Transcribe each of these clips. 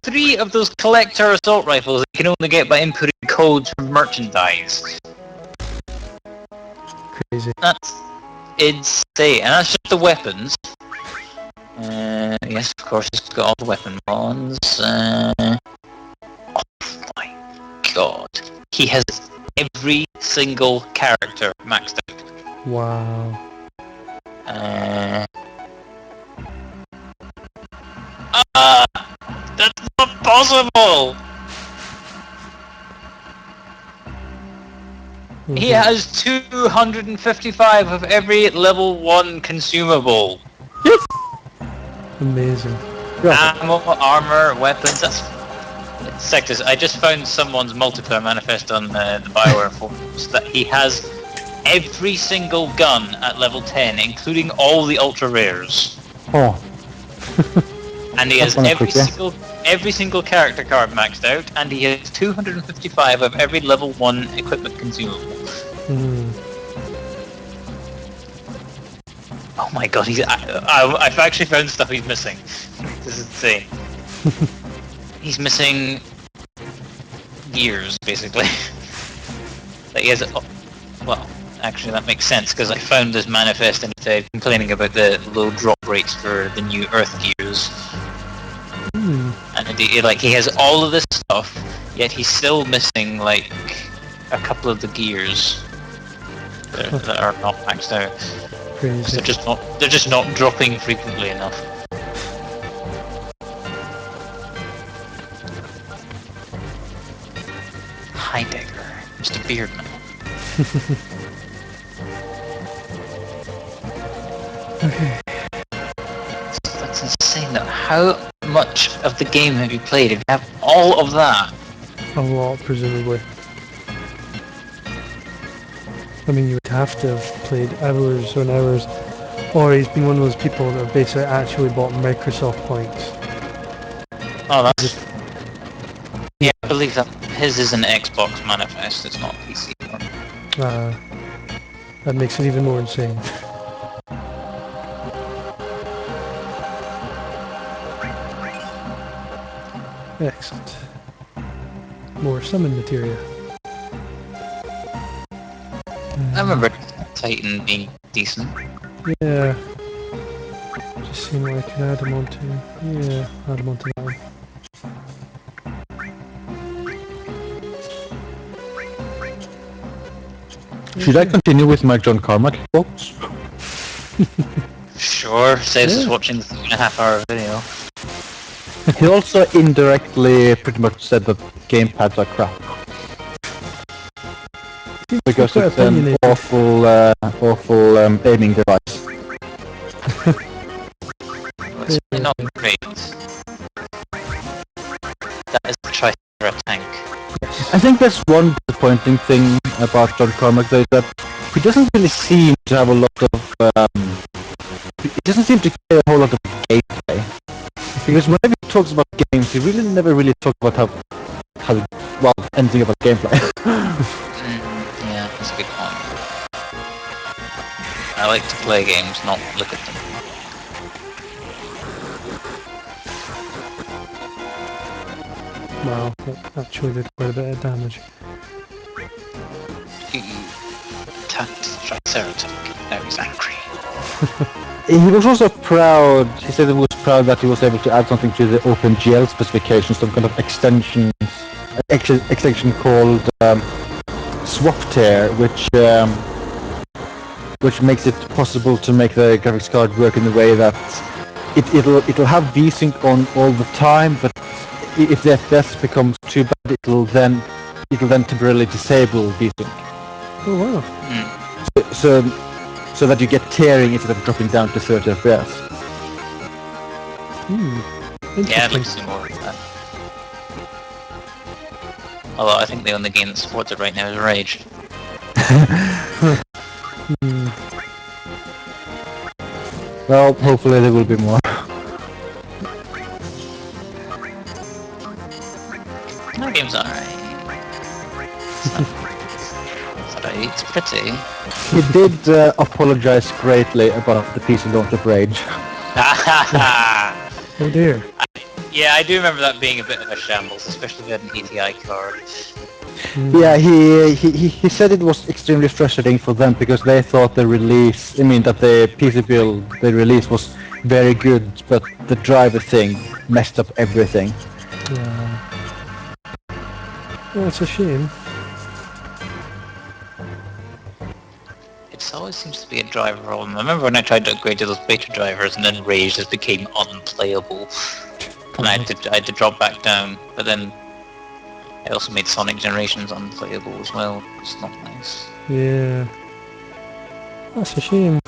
3 of those collector assault rifles that you can only get by inputting codes from merchandise. Crazy. That's insane. And that's just the weapons. Yes, of course, it's got all the weapon ones. Oh my god. He has every single character maxed out. Wow. That's not possible! Okay. He has 255 of every level 1 consumable. Yes! Amazing. Ammo, armor, weapons, that's... Sectors, I just found someone's multiplayer manifest on the Bioware forums that he has every single gun at level 10, including all the ultra rares. Oh. And he has every single character card maxed out, and he has 255 of every level 1 equipment consumable. Mm. Oh my god, I've actually found stuff he's missing. This is insane. He's missing gears, basically. That he has. Well, actually, that makes sense because I found this manifest and it complaining about the low drop rates for the new Earth gears. Mm. And indeed, like he has all of this stuff, yet he's still missing like a couple of the gears that are not maxed out. Crazy. They're just not dropping frequently enough. Heidegger, Mr. Beardman. Okay. That's insane though. How much of the game have you played if you have all of that? A lot, presumably. I mean, you would have to have played hours and hours, or he's been one of those people that have basically actually bought Microsoft points. Oh, that's... Yeah, I believe that his is an Xbox manifest, it's not a PC one. That makes it even more insane. Excellent. More summon materia. I remember Titan being decent. Yeah. Just seeing what I can add him onto. Yeah, add him onto that one. Should I continue with my John Carmack quotes? Sure, saves us watching the 3.5-hour video. He also indirectly pretty much said that gamepads are crap. Because it's an awful aiming device. Well, it's really not great. That is the Tricera-Tank. I think that's one disappointing thing about John Carmack, though, is that he doesn't really seem to have a lot of... he doesn't seem to care a whole lot of gameplay. Because whenever he talks about games, he never really talks about how anything about gameplay. Yeah, that's a good point. I like to play games, not look at them. Wow, that actually did quite a bit of damage. He attacked Tricera-Tank. Now he's angry. He was also proud, he said he was proud that he was able to add something to the OpenGL specification, some kind of extension called Swap Tear, which makes it possible to make the graphics card work in a way that it'll have VSync on all the time, but if the FPS becomes too bad, it'll then temporarily disable VSync. Oh wow. So that you get tearing instead of dropping down to 30 FPS. Yeah, I'd like to see more of that. Although I think the only game that supports it right now is Rage. Well, hopefully there will be more. That game's alright. It's pretty. He did apologize greatly about the PC launch of Rage. Oh dear. Yeah, I do remember that being a bit of a shambles, especially with an ETI card. Yeah, he said it was extremely frustrating for them because they thought the release, I mean that the PC build they released was very good, but the driver thing messed up everything. Yeah. Well, it's a shame. It always seems to be a driver problem. I remember when I tried to upgrade to those beta drivers and then Rage just became unplayable. And I had to drop back down, but then I also made Sonic Generations unplayable as well. It's not nice. Yeah. That's a shame.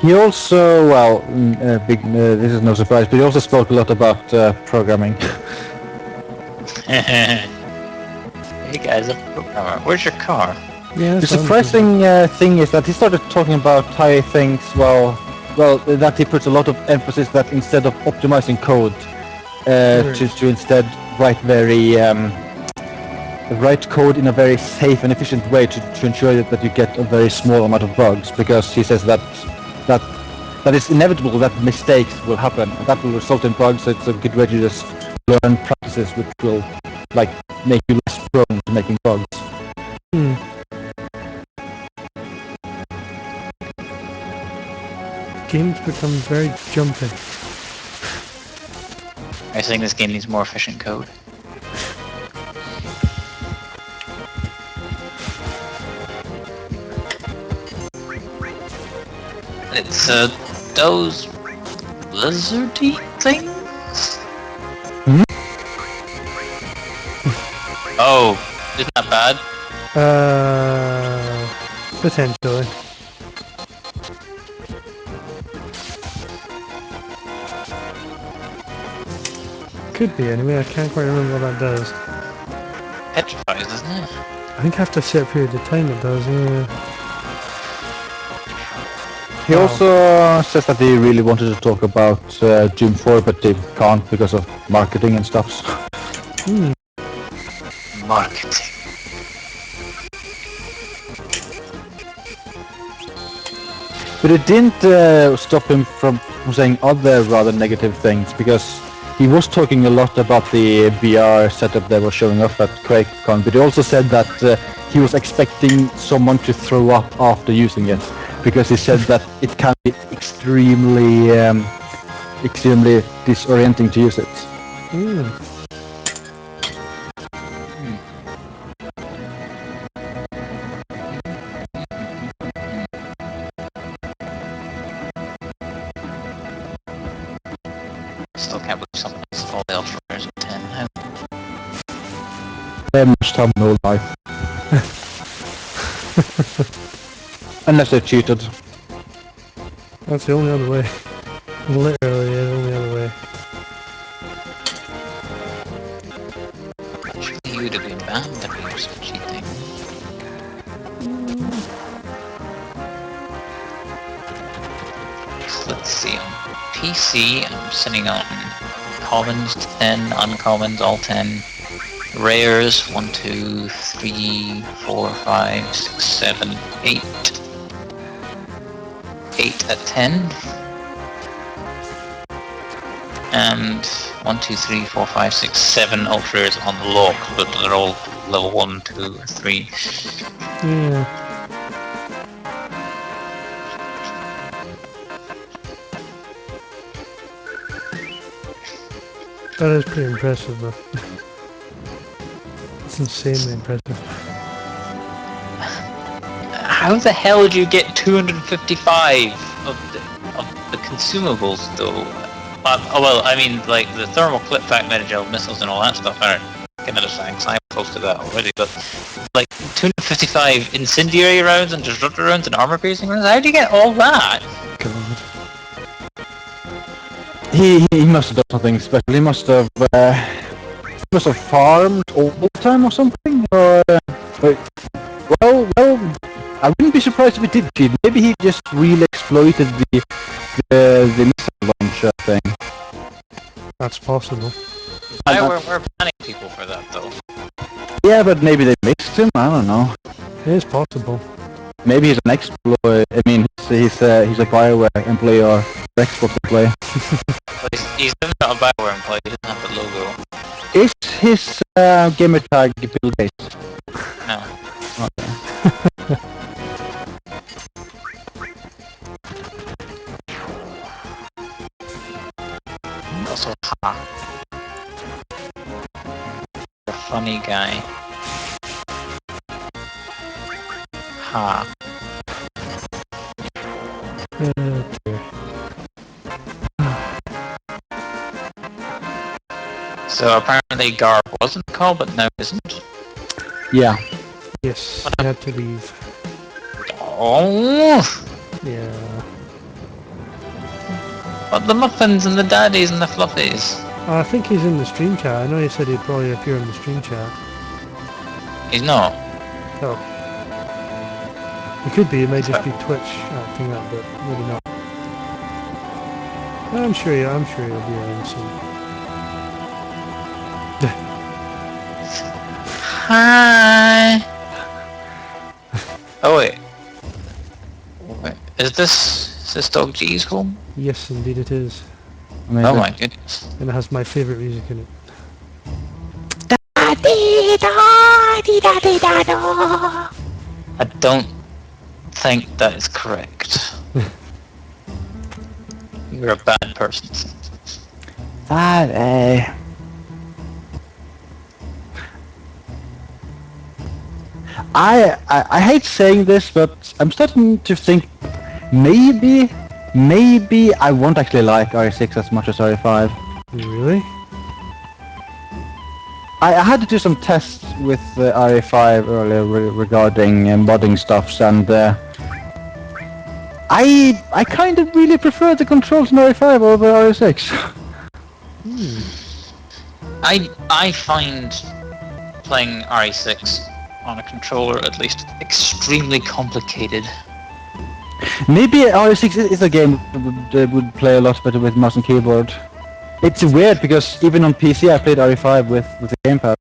He also, well, this is no surprise, but he also spoke a lot about programming. Hey guys, I'm a programmer. Where's your car? Yeah. The surprising thing is that he started talking about how he thinks, well, that he puts a lot of emphasis that instead of optimizing code, to instead write code in a very safe and efficient way to ensure that you get a very small amount of bugs, because he says that it's inevitable that mistakes will happen and that will result in bugs. So it's a good way to just learn practices which will like make you less prone to making bugs. Games become very jumpy. Are you saying this game needs more efficient code? It's those lizardy things? Oh, isn't that bad? Potentially. Could be anyway, I can't quite remember what that does. Petrifies, doesn't it? I think after a set period of time it does, yeah. He also says that he really wanted to talk about Doom 4, but they can't because of marketing and stuff. Marketing. But it didn't stop him from saying other rather negative things, because he was talking a lot about the VR setup they were showing off at QuakeCon, but he also said that he was expecting someone to throw up after using it, because he said that it can be extremely disorienting to use it. Still can't believe someone installed the Ultra version 10 now. They must have no life. Unless they cheated. That's the only other way. Literally the only other way. Surely you would have been banned if you were some cheating. Let's see, on PC I'm sitting on commons 10, uncommons all 10, rares 1, 2, 3, 4, 5, 6, 7, 8. 8 at 10. And 1, 2, 3, 4, 5, 6, 7 ultra rares on the lock, but they're all level 1, 2, 3. Yeah. That is pretty impressive though. It's insanely impressive. How the hell did you get 255 of the consumables though? Well, I mean, like the thermal clip pack metagel missiles and all that stuff are kind of thanks. I'm close to that already, but like 255 incendiary rounds and disruptor rounds and armor piercing rounds. How do you get all that? God. He must have done something special. He must have farmed all the time or something. Or well, I wouldn't be surprised if he did cheat. Maybe he just really exploited the missile launcher thing. That's possible. We're banning people for that though. Yeah, but maybe they mixed him. I don't know. It is possible. Maybe he's an exploit. I mean, he's a Bioware employee, or for Xbox to play. Well, he's definitely not a Bioware employee, he doesn't have the logo. Is his gamer tag Bill Gates? No. Okay. Also, ha. A funny guy. Ha. So apparently Garb wasn't called, but now isn't. Yeah. Yes, I had to leave. Oh! Yeah. But the muffins and the daddies and the fluffies. I think he's in the stream chat. I know he said he'd probably appear in the stream chat. He's not. Oh. It could be, it may just be Twitch acting up, but maybe not. I'm sure he'll be around soon. Hi. Oh wait. Is this Dawg G's home? Yes, indeed it is. Amazing. Oh my goodness. And it has my favourite music in it. I don't think that is correct. You're a bad person. I hate saying this, but I'm starting to think maybe I won't actually like RE6 as much as RE5. Really? I had to do some tests with RE5 earlier regarding modding stuffs, and I kind of really prefer the controls in RE5 over RE6. I find playing RE6 on a controller at least extremely complicated. Maybe RE6 is a game that would play a lot better with mouse and keyboard. It's weird because even on PC I played RE5 with the gamepad.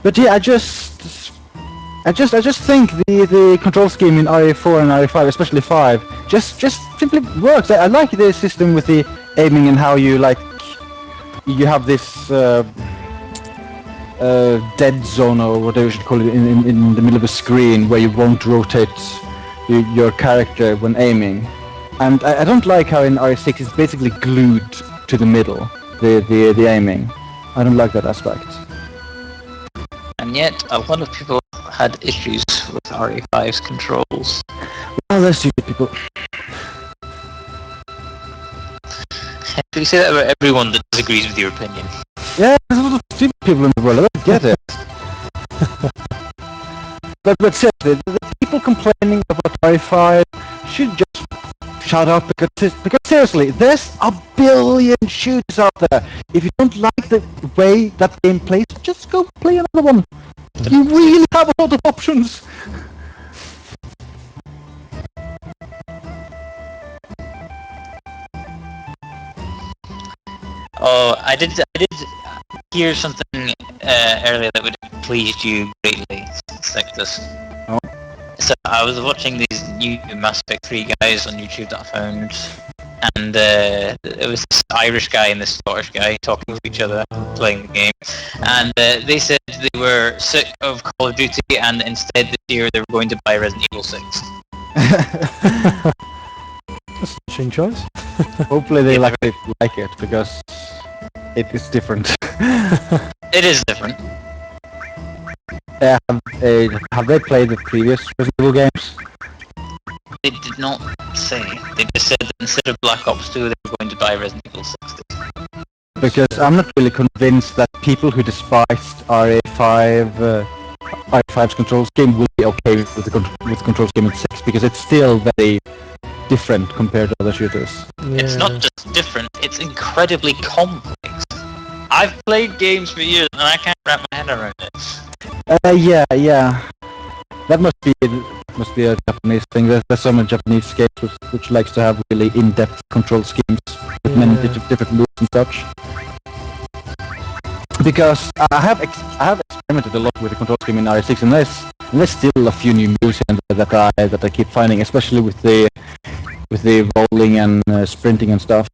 But yeah, I just think the control scheme in RE4 and RE5, especially 5, just simply works. I like the system with the aiming and how you you have this dead zone or whatever you should call it in the middle of a screen where you won't rotate your character when aiming. And I don't like how in RE6 it's basically glued to the middle, the aiming. I don't like that aspect. And yet, a lot of people had issues with RE5's controls. Well, they're stupid people. Do you say that about everyone that disagrees with your opinion? Yeah, there's a lot of stupid people in the world, I don't get it. but seriously, the people complaining about RE5 should just shut up, because seriously, there's a billion shooters out there. If you don't like the way that game plays, just go play another one. You really have a lot of options. Oh, I did hear something earlier that would have pleased you greatly. It's like this. Oh. So I was watching these new Mass Effect 3 guys on YouTube that I found, and it was this Irish guy and this Scottish guy talking to each other, playing the game, and they said they were sick of Call of Duty and instead this year they were going to buy Resident Evil 6. That's an interesting choice. Hopefully they like it, because it is different. It is different. Have they played the previous Resident Evil games? They did not say. They just said that instead of Black Ops 2 they were going to buy Resident Evil 6. Because I'm not really convinced that people who despised RE5's control scheme will be okay with the control scheme in 6, because it's still very different compared to other shooters. Yeah. It's not just different, it's incredibly complex. I've played games for years and I can't wrap my head around it. Yeah. That must be a Japanese thing. There's so many Japanese games which likes to have really in-depth control schemes with many different moves and such. Because I have experimented a lot with the control scheme in RE6, and there's still a few new moves in there that I keep finding, especially with the rolling and sprinting and stuff.